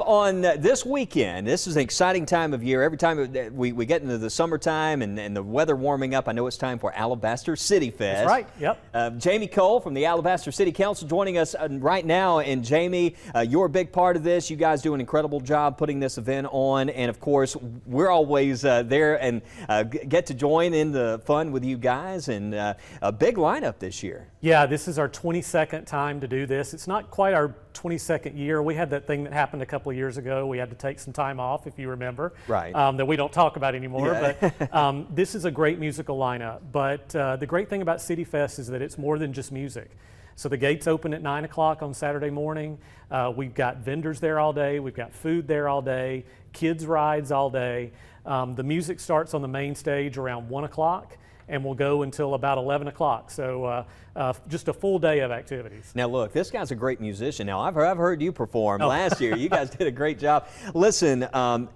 On this weekend, this is an exciting time of year. Every time we get into the summertime and the weather warming up, I know it's time for Alabaster Cityfest. That's right, yep. Jamie Cole from the Alabaster City Council joining us right now. And Jamie, you're a big part of this. You guys do an incredible job putting this event on. And of course, we're always there and get to join in the fun with you guys. And a big lineup this year. Yeah, this is our 22nd time to do this. It's not quite our 22nd year. We had that thing that happened a couple of years ago. We had to take some time off, if you remember, right? That we don't talk about anymore. Yeah. But this is a great musical lineup. But the great thing about Cityfest is that it's more than just music. So the gates open at 9 o'clock on Saturday morning. We've got vendors there all day. We've got food there all day, kids rides all day. The music starts on the main stage around 1 o'clock. And we'll go until about 11 o'clock. So just a full day of activities. Now look, this guy's a great musician. Now I've heard you perform last year. You guys did a great job. Listen,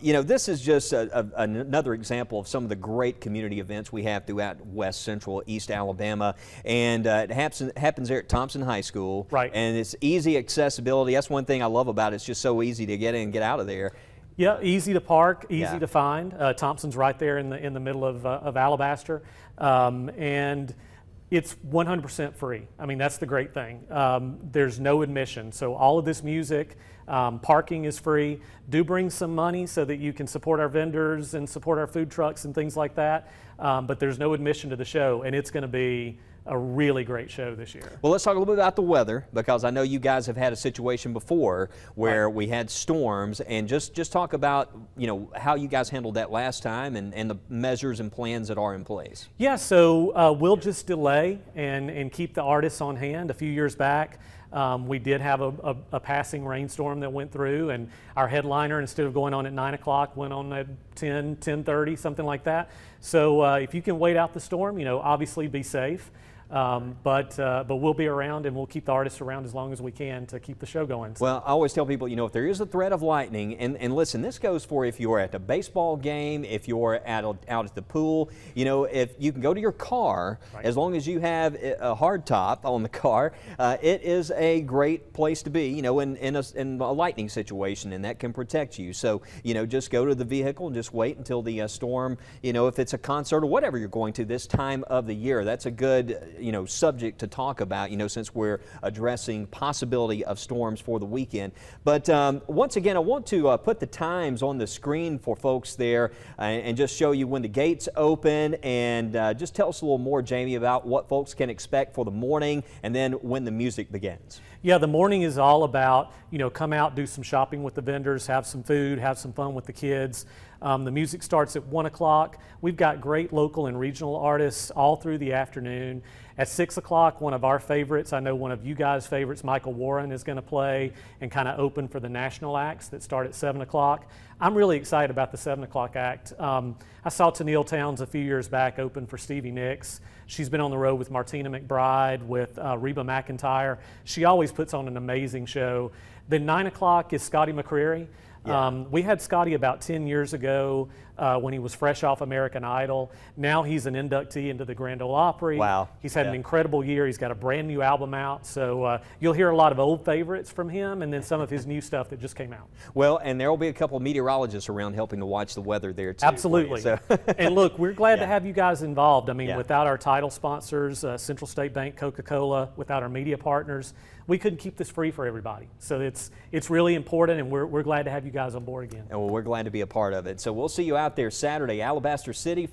you know, this is just another example of some of the great community events we have throughout West Central, East Alabama. And it happens there at Thompson High School. Right. And it's easy accessibility. That's one thing I love about it. It's just so easy to get in and get out of there. Yeah, easy to park, easy to find. Thompson's right there in the middle of Alabaster, and it's 100% free. I mean, that's the great thing. There's no admission, so all of this music, parking is free. Do bring some money so that you can support our vendors and support our food trucks and things like that. But there's no admission to the show, and it's going to be a really great show this year. Well, let's talk a little bit about the weather, because I know you guys have had a situation before where we had storms, and just talk about, you know, how you guys handled that last time and the measures and plans that are in place. Yeah, so we'll just delay and keep the artists on hand. A few years back, we did have a passing rainstorm that went through, and our headliner, instead of going on at 9 o'clock, went on at 10:30, something like that. So if you can wait out the storm, you know, obviously be safe. But we'll be around, and we'll keep the artists around as long as we can to keep the show going. Well, I always tell people, you know, if there is a threat of lightning, and listen, this goes for if you're at a baseball game, if you're out at the pool, you know, if you can go to your car, as long as you have a hard top on the car, it is a great place to be, you know, in a lightning situation, and that can protect you. So, you know, just go to the vehicle and just wait until the storm, you know, if it's a concert or whatever you're going to this time of the year. That's a good, you know, subject to talk about, you know, since we're addressing possibility of storms for the weekend. But once again, I want to put the times on the screen for folks there and just show you when the gates open, and just tell us a little more, Jamie, about what folks can expect for the morning and then when the music begins. Yeah, the morning is all about, you know, come out, do some shopping with the vendors, have some food, have some fun with the kids. The music starts at 1 o'clock. We've got great local and regional artists all through the afternoon. At 6 o'clock, one of our favorites, I know one of you guys' favorites, Michael Warren, is going to play and kind of open for the national acts that start at 7 o'clock. I'm really excited about the 7 o'clock act. I saw Tennille Towns a few years back open for Stevie Nicks. She's been on the road with Martina McBride, with Reba McEntire. She always puts on an amazing show. Then 9 o'clock is Scotty McCreery. Yeah. We had Scotty about 10 years ago when he was fresh off American Idol. Now he's an inductee into the Grand Ole Opry. Wow. He's had an incredible year. He's got a brand new album out. So you'll hear a lot of old favorites from him, and then some of his new stuff that just came out. Well, and there will be a couple of meteorologists around helping to watch the weather there too. Absolutely. So. And look, we're glad to have you guys involved. I mean, without our title sponsors, Central State Bank, Coca-Cola, without our media partners, we couldn't keep this free for everybody. So it's really important, and we're glad to have you guys on board again. And well, we're glad to be a part of it. So we'll see you out there Saturday, Alabaster City.